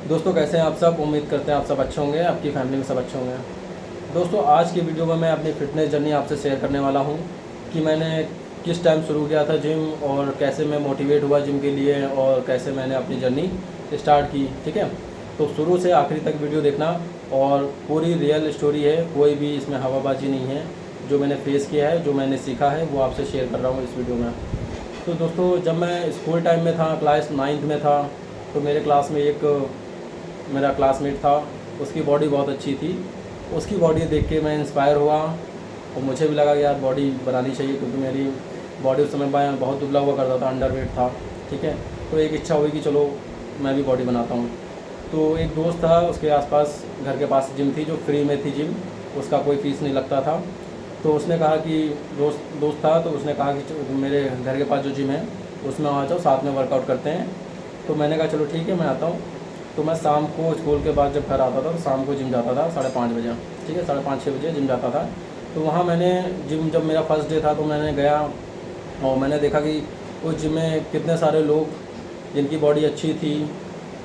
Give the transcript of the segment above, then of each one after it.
दोस्तों कैसे हैं आप सब। उम्मीद करते हैं आप सब अच्छे होंगे, आपकी फैमिली में सब अच्छे होंगे। दोस्तों आज की वीडियो में मैं अपनी फ़िटनेस जर्नी आपसे शेयर करने वाला हूं कि मैंने किस टाइम शुरू किया था जिम और कैसे मैं मोटिवेट हुआ जिम के लिए और कैसे मैंने अपनी जर्नी स्टार्ट की। ठीक है, तो शुरू से आखिरी तक वीडियो देखना और पूरी रियल स्टोरी है, कोई भी इसमें हवाबाजी नहीं है। जो मैंने फेस किया है, जो मैंने सीखा है, वो आपसे शेयर कर रहा हूँ इस वीडियो में। तो दोस्तों जब मैं स्कूल टाइम में था, क्लास 9th में था, तो मेरे क्लास में एक मेरा क्लासमेट था, उसकी बॉडी बहुत अच्छी थी। उसकी बॉडी देख के मैं इंस्पायर हुआ और मुझे भी लगा कि यार बॉडी बनानी चाहिए, क्योंकि मेरी बॉडी उस समय मैं बहुत दुबला हुआ करता था, अंडरवेट था। ठीक है, तो एक इच्छा हुई कि चलो मैं भी बॉडी बनाता हूँ। तो एक दोस्त था, उसके आसपास घर के पास जिम थी जो फ्री में थी जिम, उसका कोई फ़ीस नहीं लगता था। तो उसने कहा कि दोस्त था, तो उसने कहा कि मेरे घर के पास जो जिम है उसमें आ जाओ, साथ में वर्कआउट करते हैं। तो मैंने कहा चलो ठीक है, मैं आता हूँ। तो मैं शाम को स्कूल के बाद जब घर आता था तो शाम को जिम जाता था 5:30 बजे। ठीक है, 5:30-6 बजे जिम जाता था। तो वहाँ मैंने जिम, जब मेरा फर्स्ट डे था तो मैंने गया और मैंने देखा कि उस जिम में कितने सारे लोग जिनकी बॉडी अच्छी थी।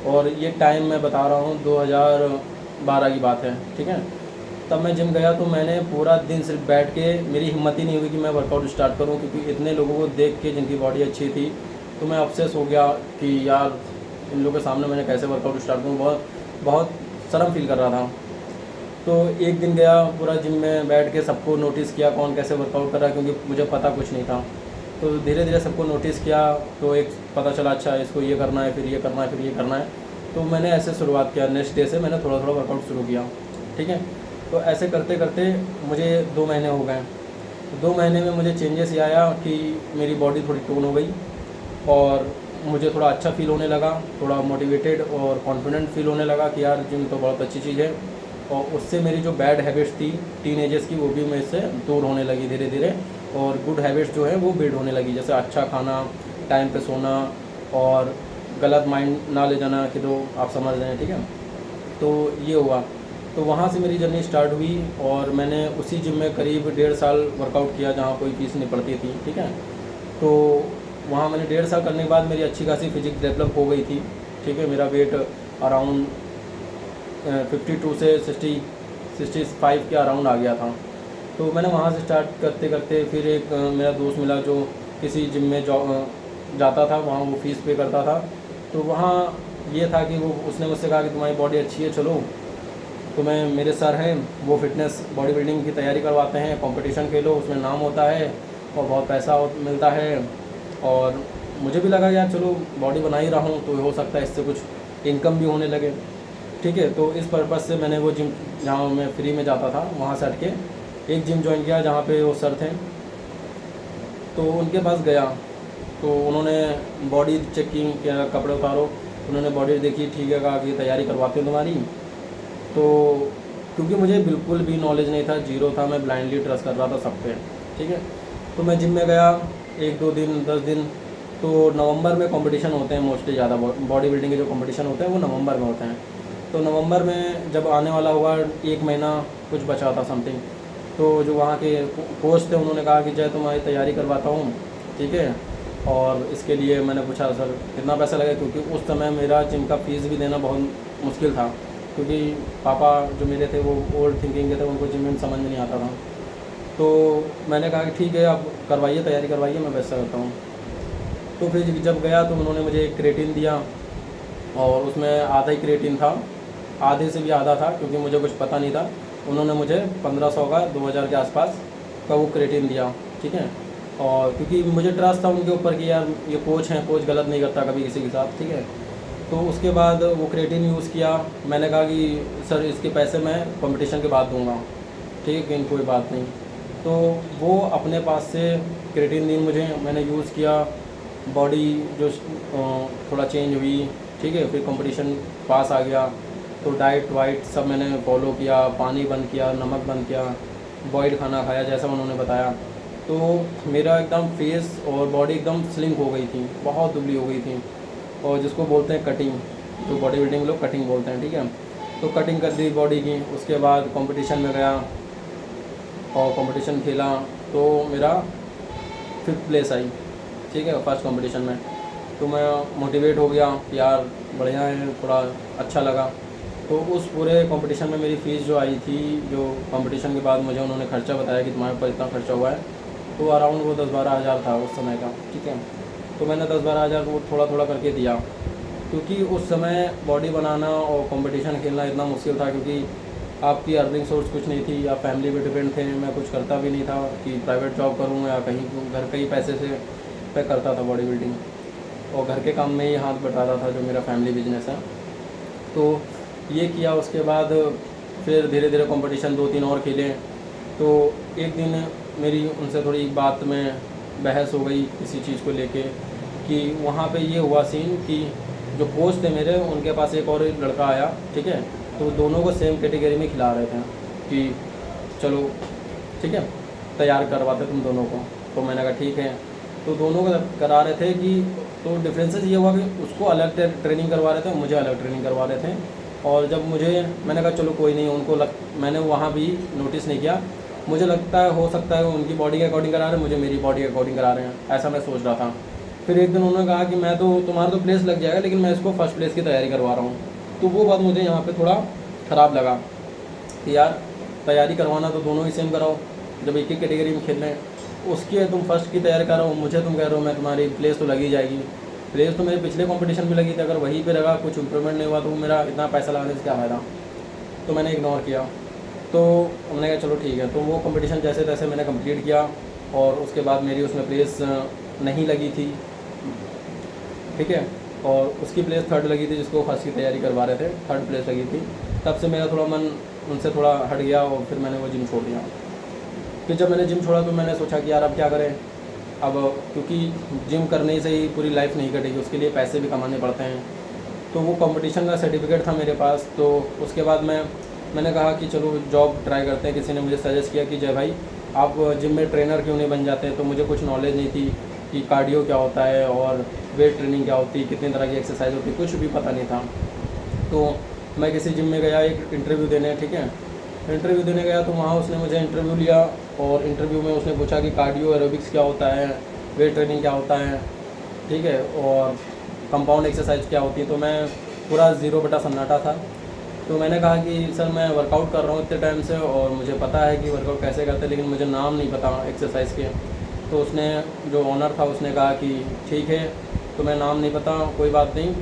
और ये टाइम मैं बता रहा हूँ 2012 की बात है। ठीक है, तब मैं जिम गया तो मैंने पूरा दिन सिर्फ बैठ के, मेरी हिम्मत ही नहीं हुई कि मैं वर्कआउट स्टार्ट करूँ, क्योंकि इतने लोगों को देख के जिनकी बॉडी अच्छी थी तो मैं ऑब्सेस हो गया कि यार इन लोगों के सामने मैंने कैसे वर्कआउट स्टार्ट करूँ। बहुत बहुत शर्म फील कर रहा था। तो एक दिन गया, पूरा जिम में बैठ के सबको नोटिस किया कौन कैसे वर्कआउट कर रहा है, क्योंकि मुझे पता कुछ नहीं था। तो धीरे धीरे सबको नोटिस किया तो एक पता चला, अच्छा इसको ये करना है, फिर ये करना है, फिर ये करना है। तो मैंने ऐसे शुरुआत किया, नेक्स्ट डे से मैंने थोड़ा थोड़ा वर्कआउट शुरू किया। ठीक है, तो ऐसे करते करते मुझे 2 महीने हो गए। 2 महीने में मुझे चेंजेस ये आया कि मेरी बॉडी थोड़ी टोन हो गई और मुझे थोड़ा अच्छा फ़ील होने लगा, थोड़ा मोटिवेटेड और कॉन्फिडेंट फ़ील होने लगा कि यार जिम तो बहुत अच्छी चीज़ है। और उससे मेरी जो बैड हैबिट्स थी टीनेजर्स की, वो भी मेरे से दूर होने लगी धीरे धीरे। और गुड हैबिट्स जो है वो बिल्ड होने लगी, जैसे अच्छा खाना, टाइम पे सोना और गलत माइंड ना ले जाना कि, तो आप समझ रहे हैं। ठीक है, तो ये हुआ। तो वहाँ से मेरी जर्नी स्टार्ट हुई और मैंने उसी जिम में करीब 1.5 साल वर्कआउट किया, जहाँ कोई फीस नहीं पड़ती थी। ठीक है, तो वहाँ मैंने 1.5 साल करने के बाद मेरी अच्छी खासी फिजिक्स डेवलप हो गई थी। ठीक है, मेरा वेट अराउंड 52 से 65 के अराउंड आ गया था। तो मैंने वहाँ से स्टार्ट करते करते फिर एक मेरा दोस्त मिला जो किसी जिम में जाता था, वहाँ वो फ़ीस पे करता था। तो वहाँ ये था कि वो उसने मुझसे कहा कि तुम्हारी बॉडी अच्छी है, चलो तुम्हें, मेरे सर हैं वो फिटनेस बॉडी बिल्डिंग की तैयारी करवाते हैं, कंपटीशन खेलो, उसमें नाम होता है और बहुत पैसा मिलता है। और मुझे भी लगा यार चलो बॉडी बना ही रहा हूँ तो हो सकता है इससे कुछ इनकम भी होने लगे। ठीक है, तो इस पर्पज़ से मैंने वो जिम जहाँ मैं फ्री में जाता था वहाँ से हट के एक जिम ज्वाइन किया जहाँ पे वो सर थे। तो उनके पास गया तो उन्होंने बॉडी चेक की, क्या कपड़े उतारो, उन्होंने बॉडी देखी, ठीक है, कहा कि तैयारी करवाते हैं तुम्हारी। तो क्योंकि मुझे बिल्कुल भी नॉलेज नहीं था, जीरो था, मैं ब्लाइंडली ट्रस्ट कर रहा था सब पे। ठीक है, तो मैं जिम में गया 1-2 दिन 10 दिन। तो नवंबर में कंपटीशन होते हैं मोस्टली, ज़्यादा बॉडी बिल्डिंग के जो कंपटीशन होते हैं वो नवंबर में होते हैं। तो नवंबर में जब आने वाला हुआ, 1 महीना कुछ बचा था समथिंग, तो जो वहाँ के कोच थे उन्होंने कहा कि जय तुम्हारी तैयारी करवाता हूँ। ठीक है, और इसके लिए मैंने पूछा सर कितना पैसा लगेगा, क्योंकि उस समय मेरा जिम का फ़ीस भी देना बहुत मुश्किल था, क्योंकि पापा जो मेरे थे वो ओल्ड थिंकिंग के थे, उनको जिम में समझ में नहीं आता था। तो मैंने कहा कि ठीक है आप करवाइए, तैयारी करवाइए, मैं पैसा करता हूँ। तो फिर जब गया तो उन्होंने मुझे एक क्रेटिन दिया और उसमें आधा ही क्रेटिन था, आधे से भी आधा था, क्योंकि मुझे कुछ पता नहीं था। उन्होंने मुझे 1500 का, 2000 के आसपास का वो क्रेटिन दिया। ठीक है, और क्योंकि मुझे ट्रस्ट था उनके ऊपर कि यार ये कोच हैं, कोच गलत नहीं करता कभी किसी के साथ। ठीक है, तो उसके बाद वो क्रेटिन यूज़ किया। मैंने कहा कि सर इसके पैसे मैं कंपटीशन के बाद दूंगा। ठीक है, कि कोई बात नहीं। तो वो अपने पास से क्रेटिन दी मुझे, मैंने यूज़ किया, बॉडी जो थोड़ा चेंज हुई। ठीक है, फिर कंपटीशन पास आ गया तो डाइट वाइट सब मैंने फॉलो किया, पानी बंद किया, नमक बंद किया, बॉइल्ड खाना खाया जैसा उन्होंने बताया। तो मेरा एकदम फेस और बॉडी एकदम स्लिम हो गई थी, बहुत दुबली हो गई थी, और जिसको बोलते हैं कटिंग, जो बॉडी बिल्डिंग लोग कटिंग बोलते हैं। ठीक है, तो कटिंग कर दी बॉडी की। उसके बाद कंपटीशन में गया और कंपटीशन खेला तो मेरा 5th प्लेस आई। ठीक है, फर्स्ट कंपटीशन में। तो मैं मोटिवेट हो गया कि यार बढ़िया है, थोड़ा अच्छा लगा। तो उस पूरे कंपटीशन में मेरी फ़ीस जो आई थी, जो कंपटीशन के बाद मुझे उन्होंने खर्चा बताया कि तुम्हारे ऊपर इतना खर्चा हुआ है, तो अराउंड वो 10-12 हज़ार था उस समय का, ठीक है। तो मैंने 10-12 हज़ार वो थोड़ा थोड़ा करके दिया, क्योंकि उस समय बॉडी बनाना और कंपटीशन खेलना इतना मुश्किल था, क्योंकि आपकी अर्निंग सोर्स कुछ नहीं थी, आप फैमिली पे डिपेंड थे। मैं कुछ करता भी नहीं था कि प्राइवेट जॉब करूँ या कहीं घर के ही पैसे से मैं करता था बॉडी बिल्डिंग, और घर के काम में ही हाथ बटाता था जो मेरा फैमिली बिजनेस है। तो ये किया, उसके बाद फिर धीरे धीरे कंपटीशन 2-3 और खेले। तो एक दिन मेरी उनसे थोड़ी बात में बहस हो गई किसी चीज़ को लेके, कि वहाँ पे ये हुआ सीन कि जो कोच थे मेरे, उनके पास एक और लड़का आया, ठीक है। तो दोनों को सेम कैटेगरी में खिला रहे थे कि चलो ठीक है, तैयार करवाते तुम दोनों को। तो मैंने कहा ठीक है। तो दोनों को करा रहे थे कि, तो डिफरेंसेस ये हुआ कि उसको अलग ट्रेनिंग करवा रहे थे, मुझे अलग ट्रेनिंग करवा रहे थे। और जब मैंने कहा चलो कोई नहीं, मैंने वहाँ भी नोटिस नहीं किया, मुझे लगता है हो सकता है वो उनकी बॉडी के अकॉर्डिंग करा रहे हैं, मुझे मेरी बॉडी के अकॉर्डिंग करा रहे हैं, ऐसा मैं सोच रहा था। फिर एक दिन उन्होंने कहा कि मैं तो तुम्हारा तो प्लेस लग जाएगा, लेकिन मैं इसको फर्स्ट प्लेस की तैयारी करवा रहा हूँ। तो वो बात मुझे यहाँ पे थोड़ा ख़राब लगा कि यार तैयारी करवाना तो दोनों ही सेम कराओ, जब एक ही कैटेगरी में खेल रहे हैं। उसकी तुम फर्स्ट की तैयारी कर रहे हो, मुझे तुम कह रहे हो मैं तुम्हारी प्लेस तो लगी जाएगी। प्लेस तो मेरे पिछले कंपटीशन में लगी थी, अगर वहीं पे लगा कुछ इम्प्रूवमेंट नहीं हुआ तो मेरा इतना पैसा लगाने से क्या फ़ायदा। तो मैंने इग्नोर किया। तो हमने कहा चलो ठीक है। तो वो कंपटीशन जैसे तैसे मैंने कंप्लीट किया, और उसके बाद मेरी उसमें प्लेस नहीं लगी थी, ठीक है। और उसकी प्लेस थर्ड लगी थी, जिसको फर्स्ट की तैयारी करवा रहे थे, थर्ड प्लेस लगी थी। तब से मेरा थोड़ा मन उनसे थोड़ा हट गया, और फिर मैंने वो जिम छोड़ दिया। फिर जब मैंने जिम छोड़ा तो मैंने सोचा कि यार अब क्या करें, अब क्योंकि जिम करने से ही पूरी लाइफ नहीं कटेगी, उसके लिए पैसे भी कमाने पड़ते हैं। तो वो कंपटीशन का सर्टिफिकेट था मेरे पास। तो उसके बाद मैंने कहा कि चलो जॉब ट्राई करते हैं। किसी ने मुझे सजेस्ट किया कि जय भाई आप जिम में ट्रेनर क्यों नहीं बन जाते हैं। तो मुझे कुछ नॉलेज नहीं थी कि कार्डियो क्या होता है और वेट ट्रेनिंग क्या होती है, कितनी तरह की एक्सरसाइज होती है, कुछ भी पता नहीं था। तो मैं किसी जिम में गया एक इंटरव्यू देने, ठीक है। इंटरव्यू देने गया तो वहाँ उसने मुझे इंटरव्यू लिया, और इंटरव्यू में उसने पूछा कि कार्डियो एरोबिक्स क्या होता है, वेट ट्रेनिंग क्या होता है, ठीक है, और कंपाउंड एक्सरसाइज क्या होती है। तो मैं पूरा 0 बटा सन्नाटा था। तो मैंने कहा कि सर मैं वर्कआउट कर रहा हूँ इतने टाइम से, और मुझे पता है कि वर्कआउट कैसे करते हैं, लेकिन मुझे नाम नहीं पता एक्सरसाइज के। तो उसने, जो ऑनर था, उसने कहा कि ठीक है तुम्हें नाम नहीं पता, कोई बात नहीं,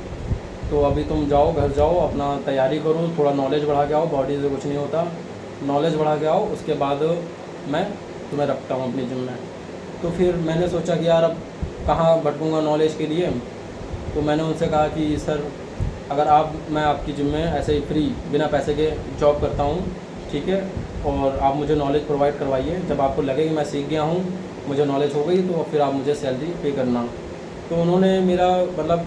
तो अभी तुम जाओ, घर जाओ, अपना तैयारी करो, थोड़ा नॉलेज बढ़ा के आओ, बॉडी से कुछ नहीं होता, नॉलेज बढ़ा के आओ, उसके बाद मैं तुम्हें रखता हूँ अपनी जिम में। तो फिर मैंने सोचा कि यार अब कहाँ भटकूँगा नॉलेज के लिए। तो मैंने उनसे कहा कि सर अगर मैं आपकी जिम में ऐसे ही फ्री बिना पैसे के जॉब करता हूँ, ठीक है, और आप मुझे नॉलेज प्रोवाइड करवाइए, जब आपको लगे कि मैं सीख गया हूँ, मुझे नॉलेज हो गई, तो फिर आप मुझे सैलरी पे करना। तो उन्होंने मेरा मतलब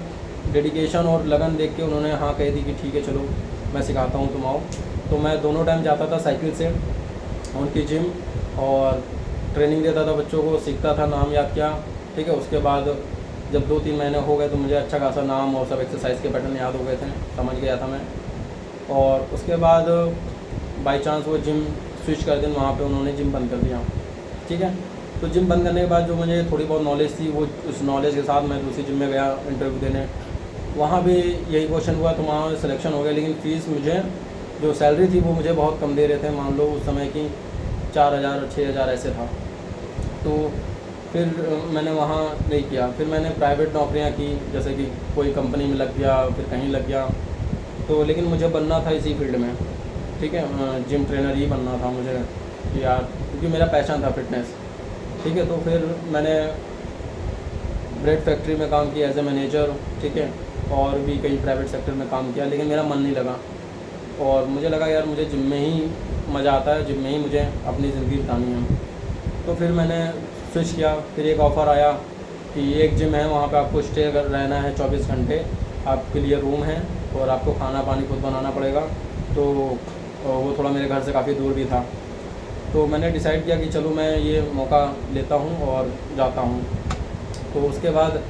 डेडिकेशन और लगन देख के उन्होंने हाँ कह दी कि ठीक है चलो मैं सिखाता हूँ, तुम आओ। तो मैं दोनों टाइम जाता था साइकिल से उनकी जिम, और ट्रेनिंग देता था बच्चों को, सीखता था, नाम याद किया, ठीक है। उसके बाद जब 2-3 महीने हो गए तो मुझे अच्छा खासा नाम और सब एक्सरसाइज के पैटर्न याद हो गए थे, समझ गया था मैं। और उसके बाद बाई चांस वो जिम स्विच कर दिन, वहाँ पे उन्होंने जिम बंद कर दिया, ठीक है। तो जिम बंद करने के बाद जो मुझे थोड़ी बहुत नॉलेज थी, वो उस नॉलेज के साथ मैं दूसरी जिम में गया इंटरव्यू देने। वहाँ भी यही क्वेश्चन हुआ, तो वहाँ सिलेक्शन हो गया, लेकिन फ़ीस मुझे, जो सैलरी थी वो मुझे बहुत कम दे रहे थे, मान लो उस समय की 4,000-6,000 ऐसे था। तो फिर मैंने वहाँ नहीं किया। फिर मैंने प्राइवेट नौकरियाँ की, जैसे कि कोई कंपनी में लग गया, फिर कहीं लग गया। तो लेकिन मुझे बनना था इसी फील्ड में, ठीक है, जिम ट्रेनर ही बनना था मुझे कि यार, क्योंकि मेरा पैशन था फिटनेस, ठीक है। तो फिर मैंने ब्रेड फैक्ट्री में काम किया एज ए मैनेजर, ठीक है, और भी कई प्राइवेट सेक्टर में काम किया, लेकिन मेरा मन नहीं लगा। और मुझे लगा यार मुझे जिम में ही मज़ा आता है, जिम में ही मुझे अपनी ज़िंदगी बितानी है। तो फिर मैंने स्विच किया। फिर एक ऑफ़र आया कि एक जिम है, वहाँ पे आपको स्टे कर रहना है 24 घंटे, आपके लिए रूम है, और आपको खाना पानी खुद बनाना पड़ेगा। तो वो थोड़ा मेरे घर से काफ़ी दूर भी था। तो मैंने डिसाइड किया कि चलो मैं ये मौका लेता हूँ और जाता हूँ। तो उसके बाद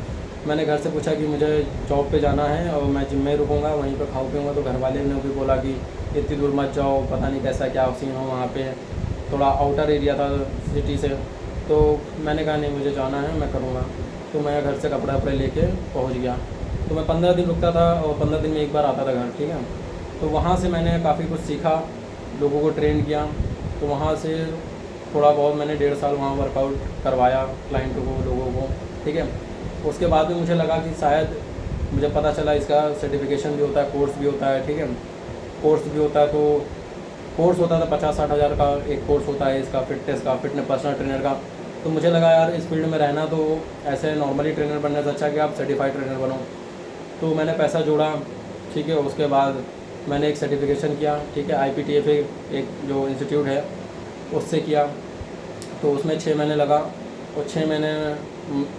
मैंने घर से पूछा कि मुझे जॉब पे जाना है और मैं जिम में ही रुकूँगा, वहीं पे खाऊँ पीऊँगा। तो घर वाले ने भी बोला कि इतनी दूर मत जाओ, पता नहीं कैसा क्या सीन हो वहाँ पे, थोड़ा आउटर एरिया था सिटी से। तो मैंने कहा नहीं, मुझे जाना है, मैं करूँगा। तो मैं घर से कपड़े वपड़े लेके पहुंच गया। तो मैं 15 दिन रुकता था और 15 दिन में एक बार आता था घर, ठीक है। तो वहाँ से मैंने काफ़ी कुछ सीखा, लोगों को ट्रेन किया। तो वहाँ से थोड़ा बहुत मैंने 1.5 साल वहाँ वर्कआउट करवाया क्लाइंटों को, लोगों को, ठीक है। उसके बाद में मुझे लगा कि शायद मुझे पता चला इसका सर्टिफिकेशन भी होता है, कोर्स भी होता है, ठीक है। कोर्स भी होता है, तो कोर्स होता था 50-60 हज़ार का एक कोर्स होता है इसका, फिटनेस का, फिटनेस पर्सनल ट्रेनर का। तो मुझे लगा यार इस फील्ड में रहना तो ऐसे नॉर्मली ट्रेनर बनने से अच्छा कि आप सर्टिफाइड ट्रेनर बनो। तो मैंने पैसा जोड़ा, ठीक है। उसके बाद मैंने एक सर्टिफिकेशन किया, ठीक है, IPTFA एक जो इंस्टीट्यूट है उससे किया। तो उसमें 6 महीने लगा और 6 महीने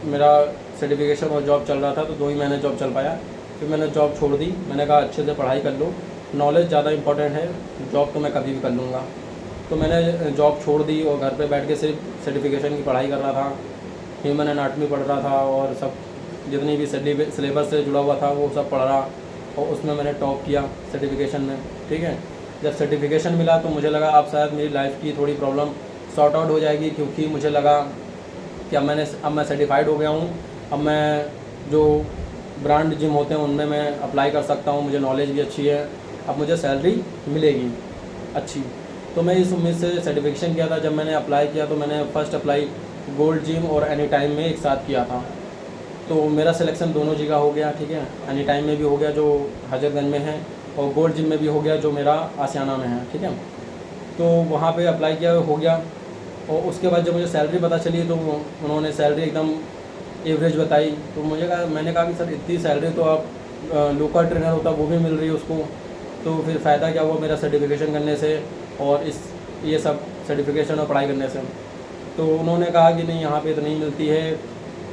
मेरा सर्टिफिकेशन और जॉब चल रहा था, तो 2 ही महीने जॉब चल पाया। फिर मैंने जॉब छोड़ दी। मैंने कहा अच्छे से पढ़ाई कर लो, नॉलेज ज़्यादा इंपॉर्टेंट है, जॉब तो मैं कभी भी कर लूँगा। तो मैंने जॉब छोड़ दी और घर पे बैठ के सिर्फ सर्टिफिकेशन की पढ़ाई कर रहा था, ह्यूमन एनाटॉमी पढ़ रहा था और सब जितनी भी सिलेबस से जुड़ा हुआ था वो सब पढ़ रहा, और उसमें मैंने टॉप किया सर्टिफिकेशन में, ठीक है। जब सर्टिफिकेशन मिला तो मुझे लगा अब शायद मेरी लाइफ की थोड़ी प्रॉब्लम सॉर्ट आउट हो जाएगी, क्योंकि मुझे लगा कि अब मैं सर्टिफाइड हो गया हूँ। अब मैं जो ब्रांड जिम होते हैं उनमें मैं अप्लाई कर सकता हूँ, मुझे नॉलेज भी अच्छी है, अब मुझे सैलरी मिलेगी अच्छी। तो मैं इस उम्मीद से सर्टिफिकेशन किया था। जब मैंने अप्लाई किया तो मैंने फ़र्स्ट अप्लाई गोल्ड जिम और एनी टाइम में एक साथ किया था। तो मेरा सिलेक्शन दोनों जगह हो गया, ठीक है। एनी टाइम में भी हो गया जो हजरतगंज में है, और गोल्ड जिम में भी हो गया जो मेरा आसियाना में है, ठीक है। तो वहाँ पे अप्लाई किया, हो गया। और उसके बाद जब मुझे सैलरी पता चली तो उन्होंने सैलरी एकदम एवरेज बताई। तो मैंने कहा कि सर इतनी सैलरी तो आप लोकल ट्रेनर होता वो भी मिल रही है उसको, तो फिर फ़ायदा क्या हुआ मेरा सर्टिफिकेशन करने से और ये सब सर्टिफिकेशन और पढ़ाई करने से। तो उन्होंने कहा कि नहीं यहाँ पे इतनी मिलती है।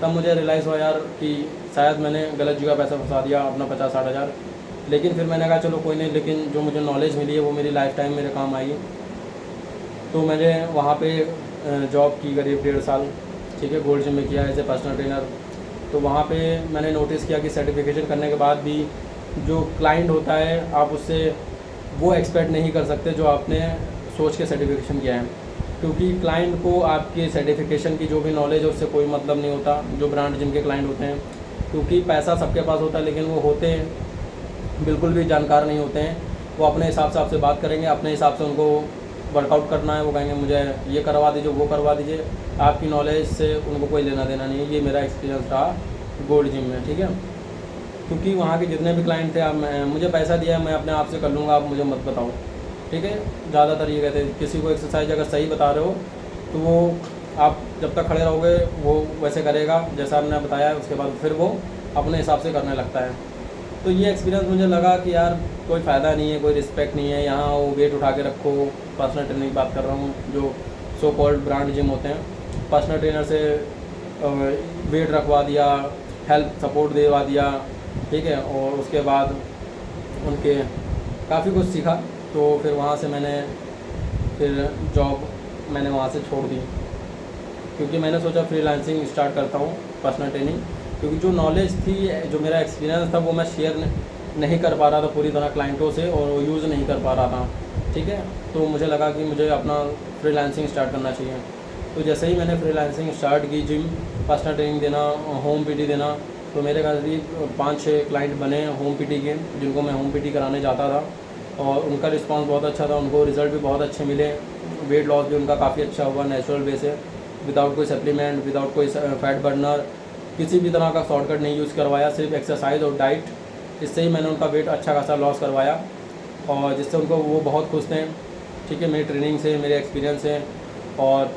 तब मुझे रियलाइज़ हुआ यार कि शायद मैंने गलत जगह पैसा फंसा दिया अपना 50-60 हज़ार। लेकिन फिर मैंने कहा चलो कोई नहीं, लेकिन जो मुझे नॉलेज मिली है वो मेरी लाइफ टाइम मेरे काम आएगी। तो मैंने वहाँ पे जॉब की करीब 1.5 साल, ठीक है, गोल्ड जिम में किया एज ए पर्सनल ट्रेनर। तो वहाँ पे मैंने नोटिस किया कि सर्टिफिकेशन करने के बाद भी जो क्लाइंट होता है आप उससे वो एक्सपेक्ट नहीं कर सकते जो आपने सोच के सर्टिफिकेशन किया है, क्योंकि क्लाइंट को आपके सर्टिफिकेशन की जो भी नॉलेज है उससे कोई मतलब नहीं होता, जो ब्रांड जिम के क्लाइंट होते हैं। क्योंकि पैसा सबके पास होता है, लेकिन वो होते बिल्कुल भी जानकार नहीं होते हैं। वो अपने हिसाब से आपसे बात करेंगे, अपने हिसाब से उनको वर्कआउट करना है, वो कहेंगे मुझे ये करवा दीजिए, वो करवा दीजिए। आपकी नॉलेज से उनको कोई लेना देना नहीं है। ये मेरा एक्सपीरियंस रहा गोल्ड जिम में, ठीक है। क्योंकि वहाँ के जितने भी क्लाइंट थे, आप मुझे पैसा दिया है मैं अपने आप से कर लूँगा, आप मुझे मत बताओ, ठीक है। ज़्यादातर ये कहते हैं किसी को एक्सरसाइज अगर सही बता रहे हो तो वो आप जब तक खड़े रहोगे वो वैसे करेगा जैसा आपने बताया है, उसके बाद फिर वो अपने हिसाब से करने लगता है। तो ये एक्सपीरियंस मुझे लगा कि यार कोई फ़ायदा नहीं है, कोई रिस्पेक्ट नहीं है यहाँ। वो वेट उठा के रखो, पर्सनल ट्रेनिंग की बात कर रहा हूँ, जो सो कॉल्ड ब्रांड जिम होते हैं, पर्सनल ट्रेनर से वेट रखवा दिया, हेल्प सपोर्ट दिलवा दिया, ठीक है। और उसके बाद उनके काफ़ी कुछ सीखा। तो फिर वहाँ से मैंने फिर जॉब मैंने वहाँ से छोड़ दी, क्योंकि मैंने सोचा फ्रीलांसिंग स्टार्ट करता हूँ पर्सनल ट्रेनिंग। क्योंकि जो नॉलेज थी, जो मेरा एक्सपीरियंस था वो मैं शेयर नहीं कर पा रहा था पूरी तरह क्लाइंटों से, और वो यूज़ नहीं कर पा रहा था, ठीक है। तो मुझे लगा कि मुझे अपना फ्रीलांसिंग स्टार्ट करना चाहिए। तो जैसे ही मैंने फ्रीलांसिंग स्टार्ट की, जिम पर्सनल ट्रेनिंग देना, होम पीटी देना, तो मेरे करीब 5-6 क्लाइंट बने होम पीटी के, जिनको मैं होम पीटी कराने जाता था। और उनका रिस्पांस बहुत अच्छा था, उनको रिज़ल्ट भी बहुत अच्छे मिले, वेट लॉस भी उनका काफ़ी अच्छा हुआ नेचुरल वे से, विदाउट कोई सप्लीमेंट, विदाउट कोई फैट बर्नर, किसी भी तरह का शॉर्टकट नहीं यूज़ करवाया, सिर्फ एक्सरसाइज और डाइट। इससे ही मैंने उनका वेट अच्छा खासा लॉस करवाया, और जिससे उनको वो बहुत खुश थे, ठीक है, मेरी ट्रेनिंग से, मेरे एक्सपीरियंस से और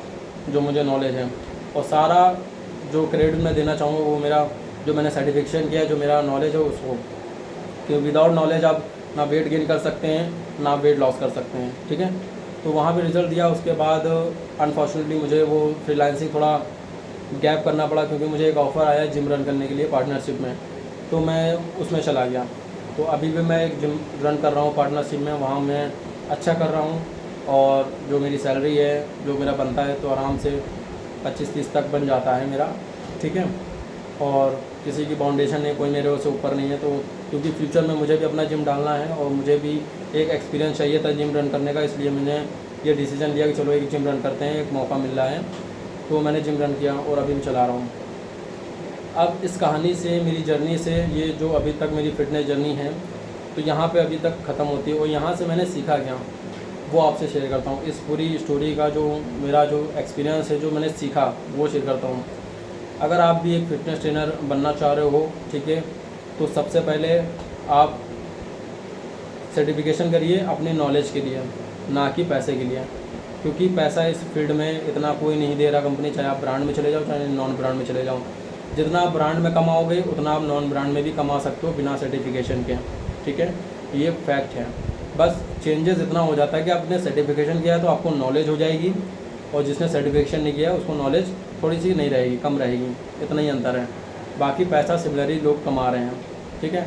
जो मुझे नॉलेज है। और सारा जो क्रेडिट मैं देना चाहूँगा वो मेरा जो मैंने सर्टिफिकेशन किया, जो मेरा नॉलेज है उसको, कि विदाउट नॉलेज आप ना वेट गेन कर सकते हैं ना वेट लॉस कर सकते हैं, ठीक है। तो वहाँ पे रिज़ल्ट दिया। उसके बाद अनफॉर्चुनेटली मुझे वो फ्रीलांसिंग थोड़ा गैप करना पड़ा, क्योंकि मुझे एक ऑफ़र आया जिम रन करने के लिए पार्टनरशिप में, तो मैं उसमें चला गया। तो अभी भी मैं एक जिम रन कर रहा हूँ पार्टनरशिप में, वहाँ मैं अच्छा कर रहा हूँ, और जो मेरी सैलरी है, जो मेरा बनता है, तो आराम से 25-30 तक बन जाता है मेरा, ठीक है। और किसी की बाउंडेशन नहीं, कोई मेरे से ऊपर नहीं है। तो क्योंकि फ्यूचर में मुझे भी अपना जिम डालना है और मुझे भी एक एक्सपीरियंस चाहिए था जिम रन करने का, इसलिए मैंने ये डिसीजन लिया कि चलो एक जिम रन करते हैं, एक मौका मिल रहा है। तो मैंने जिम रन किया और अभी भी चला रहा हूँ। अब इस कहानी से, मेरी जर्नी से, ये जो अभी तक मेरी फ़िटनेस जर्नी है, तो यहाँ पे अभी तक ख़त्म होती है और यहाँ से मैंने सीखा क्या वो आपसे शेयर करता हूँ। इस पूरी स्टोरी का जो मेरा जो एक्सपीरियंस है, जो मैंने सीखा वो शेयर करता हूँ। अगर आप भी एक फ़िटनेस ट्रेनर बनना चाह रहे हो, ठीक है, तो सबसे पहले आप सर्टिफिकेशन करिए अपनी नॉलेज के लिए, ना कि पैसे के लिए, क्योंकि पैसा इस फील्ड में इतना कोई नहीं दे रहा कंपनी, चाहे आप ब्रांड में चले जाओ चाहे नॉन ब्रांड में चले जाओ। जितना आप ब्रांड में कमाओगे उतना आप नॉन ब्रांड में भी कमा सकते हो बिना सर्टिफिकेशन के, ठीक है, ये फैक्ट है। बस चेंजेस इतना हो जाता है कि आपने सर्टिफिकेशन किया है तो आपको नॉलेज हो जाएगी, और जिसने सर्टिफिकेशन नहीं किया उसको नॉलेज थोड़ी सी नहीं रहेगी, कम रहेगी, इतना ही अंतर है। बाकी पैसा सिमिलरली लोग कमा रहे हैं, ठीक है,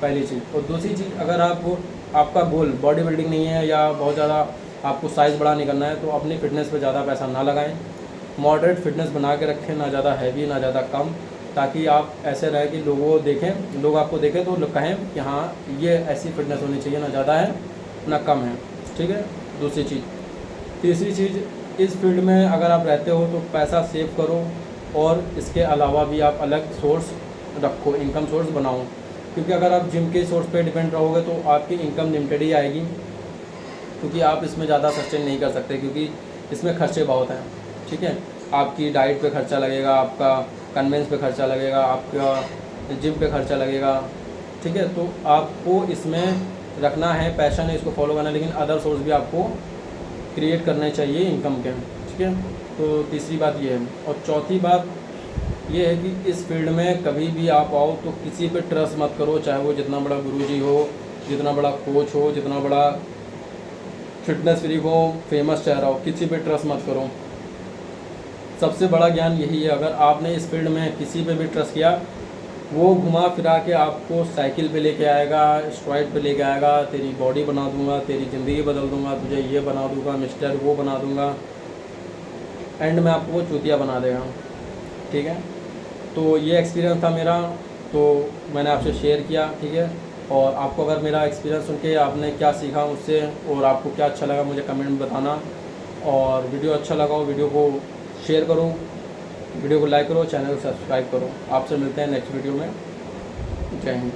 पहली चीज़। और दूसरी चीज़, अगर आपका गोल बॉडी बिल्डिंग नहीं है या बहुत ज़्यादा आपको साइज़ बड़ा नहीं करना है, तो अपनी फ़िटनेस पे ज़्यादा पैसा ना लगाएं। मॉडरेट फिटनेस बना के रखें, ना ज़्यादा हैवी ना ज़्यादा कम, ताकि आप ऐसे रहे कि लोग आपको देखें तो लोग कहें कि हाँ ये ऐसी फिटनेस होनी चाहिए, ना ज़्यादा है ना कम है, ठीक है, दूसरी चीज़। तीसरी चीज़, इस फील्ड में अगर आप रहते हो तो पैसा सेव करो, और इसके अलावा भी आप अलग सोर्स रखो, इनकम सोर्स बनाओ, क्योंकि अगर आप जिम के सोर्स पे डिपेंड रहोगे तो आपकी इनकम लिमिटेड ही आएगी, क्योंकि आप इसमें ज़्यादा सस्टेन नहीं कर सकते, क्योंकि इसमें खर्चे बहुत हैं, ठीक है। आपकी डाइट पे खर्चा लगेगा, आपका कन्वेंस पे खर्चा लगेगा, आपका जिम पे खर्चा लगेगा, ठीक है। तो आपको इसमें रखना है, पैशन है, इसको फॉलो करना है, लेकिन अदर सोर्स भी आपको क्रिएट करने चाहिए इनकम के, ठीक है। तो तीसरी बात ये है। और चौथी बात ये है कि इस फील्ड में कभी भी आप आओ तो किसी पे ट्रस्ट मत करो, चाहे वो जितना बड़ा गुरुजी हो, जितना बड़ा कोच हो, जितना बड़ा फिटनेस फ्रीक हो, फेमस चेहरा हो, किसी पे ट्रस्ट मत करो। सबसे बड़ा ज्ञान यही है, अगर आपने इस फील्ड में किसी पे भी ट्रस्ट किया, वो घुमा फिरा के आपको साइकिल पे लेके आएगा, स्ट्राइड पे लेके आएगा, तेरी बॉडी बना दूंगा, तेरी ज़िंदगी बदल दूंगा, तुझे ये बना दूंगा मिस्टर, वो बना दूंगा, एंड में आपको वो चूतिया बना देगा, ठीक है। तो ये एक्सपीरियंस था मेरा, तो मैंने आपसे शेयर किया, ठीक है। और आपको अगर मेरा एक्सपीरियंस सुन के आपने क्या सीखा मुझसे और आपको क्या अच्छा लगा, मुझे कमेंट में बताना। और वीडियो अच्छा लगा हो, वीडियो को शेयर करो, वीडियो को लाइक करो, चैनल को सब्सक्राइब करो। आपसे मिलते हैं नेक्स्ट वीडियो में। जय हिंद।